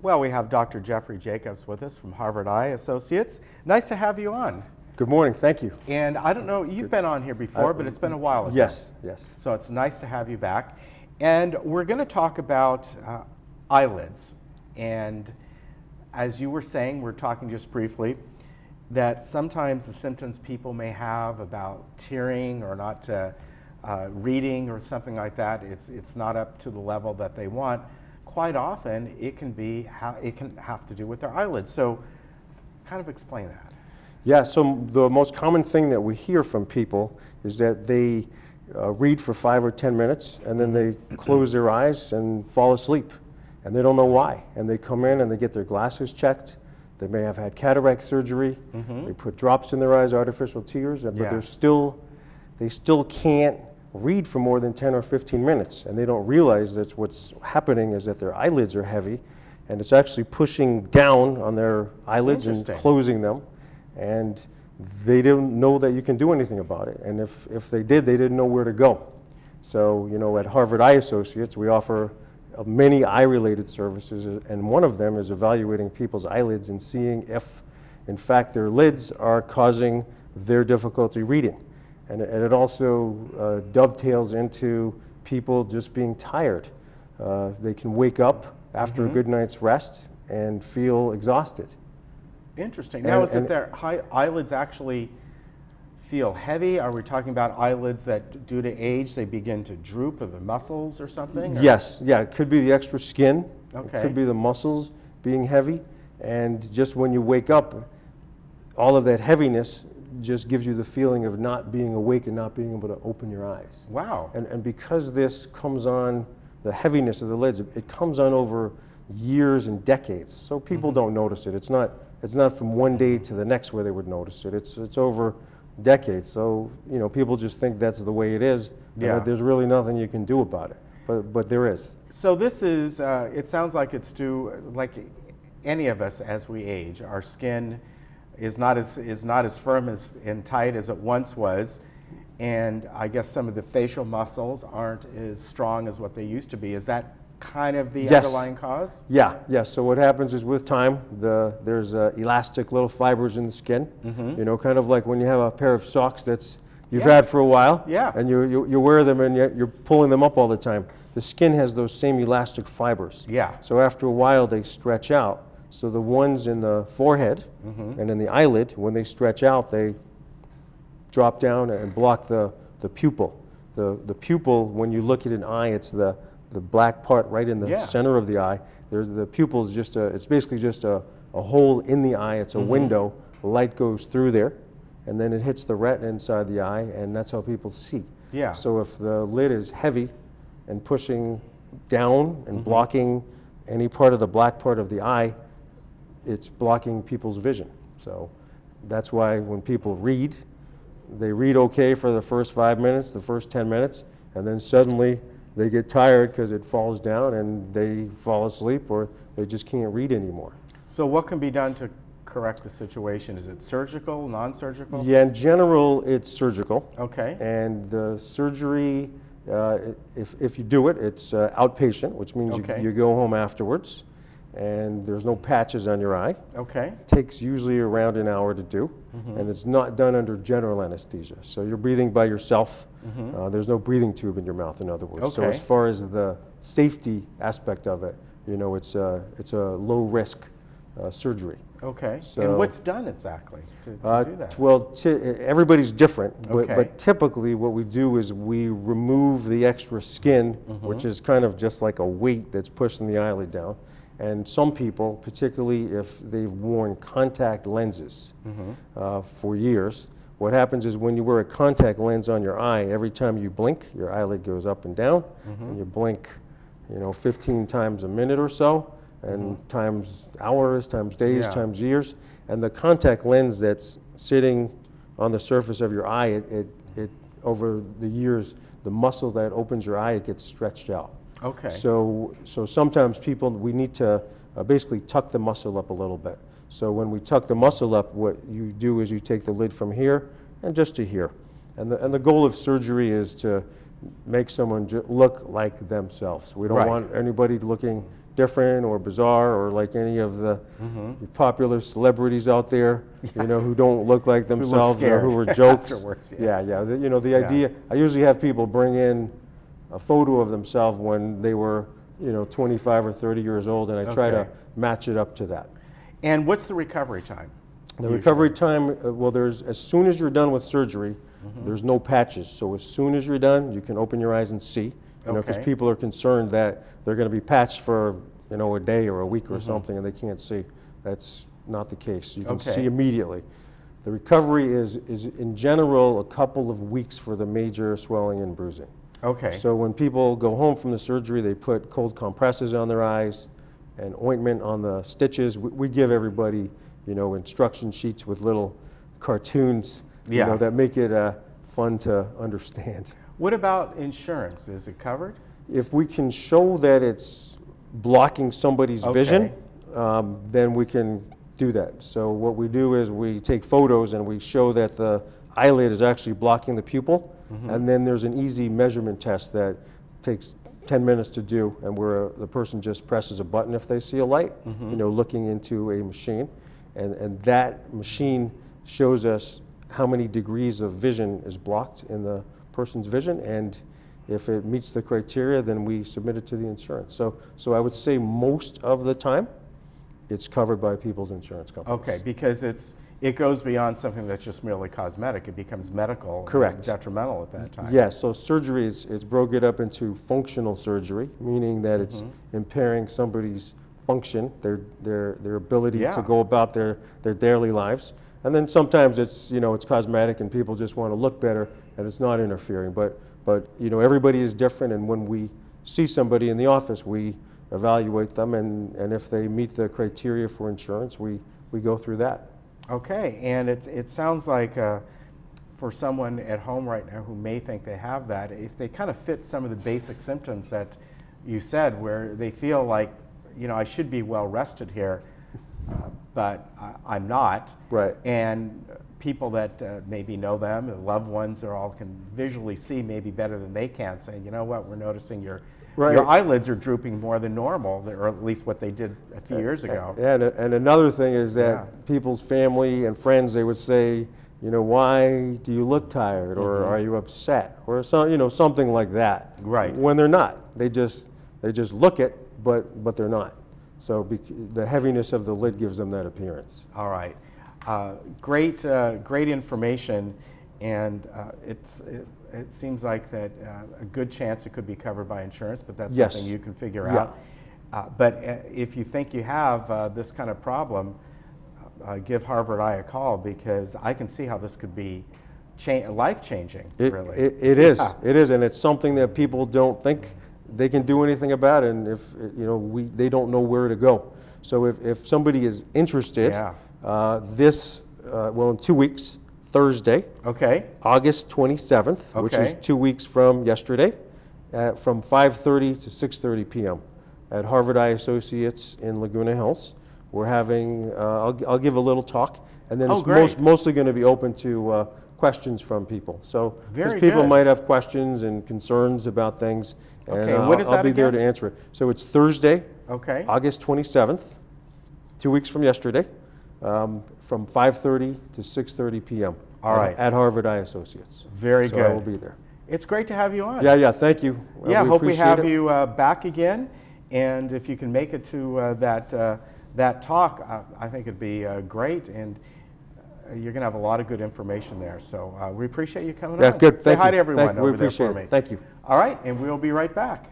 Well, we have Dr. Jeffrey Jacobs with us from Harvard Eye Associates. Nice to have you on. Good morning, thank you. And I don't know, you've been on here before, but it's been a while ago. Yes. So it's nice to have you back. And we're going to talk about eyelids. And as you were saying, we're talking just briefly, that sometimes the symptoms people may have about tearing or not reading or something like that, it's not up to the level that they want. Quite often, it can have to do with their eyelids. So kind of explain that. Yeah, so the most common thing that we hear from people is that they read for 5 or 10 minutes and then they close their eyes and fall asleep. And they don't know why. And they come in and they get their glasses checked. They may have had cataract surgery. They put drops in their eyes, artificial tears, but they still can't read for more than 10 or 15 minutes. And they don't realize that what's happening is that their eyelids are heavy and it's actually pushing down on their eyelids and closing them. And they don't know that you can do anything about it. And if they did, they didn't know where to go. So, you know, at Harvard Eye Associates, we offer many eye-related services, and one of them is evaluating people's eyelids and seeing if, in fact, their lids are causing their difficulty reading. And it also dovetails into people just being tired. They can wake up after a good night's rest and feel exhausted. Interesting. Now, is it their eyelids actually feel heavy? Are we talking about eyelids that, due to age, they begin to droop of the muscles or something? Yes. Yeah, it could be the extra skin. Okay. It could be the muscles being heavy. And just when you wake up, all of that heaviness just gives you the feeling of not being awake and not being able to open your eyes. Wow. And because this comes on, the heaviness of the lids, it comes on over years and decades. So people don't notice it. It's not from one day to the next where they would notice it. It's over decades. So, you know, people just think that's the way it is. Yeah. There's really nothing you can do about it. But there is. So this is, it sounds like it's like any of us as we age. Our skin is not as firm and tight as it once was. And I guess some of the facial muscles aren't as strong as what they used to be. Is that kind of the underlying cause? Yeah. So what happens is with time, there's elastic little fibers in the skin. You know, kind of like when you have a pair of socks that's you've had for a while, and you wear them and you're pulling them up all the time. The skin has those same elastic fibers. Yeah. So after a while, they stretch out. So the ones in the forehead and in the eyelid, when they stretch out, they drop down and block the pupil. The pupil, when you look at an eye, it's the black part right in the center of the eye. The pupil is it's basically just a hole in the eye. It's a window. Light goes through there, and then it hits the retina inside the eye, and that's how people see. Yeah. So if the lid is heavy and pushing down and blocking any part of the black part of the eye, it's blocking people's vision. So that's why when people read, they read okay for the first 5 minutes, the first 10 minutes, and then suddenly they get tired because it falls down and they fall asleep or they just can't read anymore. So what can be done to correct the situation? Is it surgical, non-surgical? Yeah, in general, it's surgical. Okay. And the surgery, if you do it, it's outpatient, which means you go home afterwards. And there's no patches on your eye. Okay. It takes usually around an hour to do, and it's not done under general anesthesia. So you're breathing by yourself. There's no breathing tube in your mouth, in other words. Okay. So as far as the safety aspect of it, you know, it's a low risk surgery. Okay. So, and what's done exactly to do that? Well, everybody's different, but typically what we do is we remove the extra skin, which is kind of just like a weight that's pushing the eyelid down. And some people, particularly if they've worn contact lenses for years, what happens is when you wear a contact lens on your eye, every time you blink, your eyelid goes up and down, and you blink, you know, 15 times a minute or so, and times hours, times days, times years. And the contact lens that's sitting on the surface of your eye, it over the years, the muscle that opens your eye, it gets stretched out. Okay. So sometimes we need to basically tuck the muscle up a little bit. So when we tuck the muscle up, what you do is you take the lid from here and just to here. And the goal of surgery is to make someone look like themselves. We don't want anybody looking different or bizarre or like any of the popular celebrities out there, you know, who don't look like themselves or who are jokes. Afterwards, You know, the idea, I usually have people bring in a photo of themselves when they were, you know, 25 or 30 years old, and I try to match it up to that. And what's the recovery time? The recovery time, well, there's, as soon as you're done with surgery, there's no patches. So as soon as you're done, you can open your eyes and see. You know, because people are concerned that they're going to be patched for, you know, a day or a week or something, and they can't see. That's not the case. You can see immediately. The recovery is in general a couple of weeks for the major swelling and bruising. Okay. So when people go home from the surgery, they put cold compresses on their eyes and ointment on the stitches. We give everybody, you know, instruction sheets with little cartoons, you know, that make it fun to understand. What about insurance? Is it covered? If we can show that it's blocking somebody's vision, then we can do that. So what we do is we take photos and we show that the eyelid is actually blocking the pupil, and then there's an easy measurement test that takes 10 minutes to do, and where the person just presses a button if they see a light, you know, looking into a machine, and that machine shows us how many degrees of vision is blocked in the person's vision, and if it meets the criteria, then we submit it to the insurance. So I would say most of the time, it's covered by people's insurance companies. Okay, because it goes beyond something that's just merely cosmetic. It becomes medical. Correct. And detrimental at that time. Yes, so surgery, it's broken up into functional surgery, meaning that it's impairing somebody's function, their ability to go about their daily lives. And then sometimes it's, you know, it's cosmetic and people just want to look better and it's not interfering. But you know, everybody is different, and when we see somebody in the office, we evaluate them, and if they meet the criteria for insurance, we go through that. Okay, and it sounds like for someone at home right now who may think they have that, if they kind of fit some of the basic symptoms that you said, where they feel like, you know, I should be well rested here, but I'm not. Right. And people that maybe know them, the loved ones, they all can visually see maybe better than they can, say, you know what, we're noticing your eyelids are drooping more than normal, or at least what they did a few years ago. Yeah, and another thing is that people's family and friends, they would say, you know, why do you look tired, or are you upset, or some, you know, something like that. Right. When they're not, they just look it, but they're not. So the heaviness of the lid gives them that appearance. All right. Great information, and it seems like that a good chance it could be covered by insurance, but that's something you can figure out. But if you think you have this kind of problem, give Harvard Eye a call, because I can see how this could be life-changing, really. It is, and it's something that people don't think they can do anything about it, and if, you know, they don't know where to go. So if somebody is interested, well, in 2 weeks, Thursday, August 27th, which is 2 weeks from yesterday, from 5:30 to 6:30 p.m. at Harvard Eye Associates in Laguna Hills. We're having, I'll give a little talk, and then it's mostly going to be open to questions from people. So because people might have questions and concerns about things, and I'll be there to answer it. So it's Thursday, August 27th, 2 weeks from yesterday, from 5:30 to 6:30 p.m. At Harvard Eye Associates. Very good. So I will be there. It's great to have you on. Yeah, thank you. Yeah, hope we have you back again, and if you can make it to that talk, I think it'd be great, and you're going to have a lot of good information there. So we appreciate you coming on. Yeah, good. Say hi to everyone over there for me. Thank you. All right, and we'll be right back.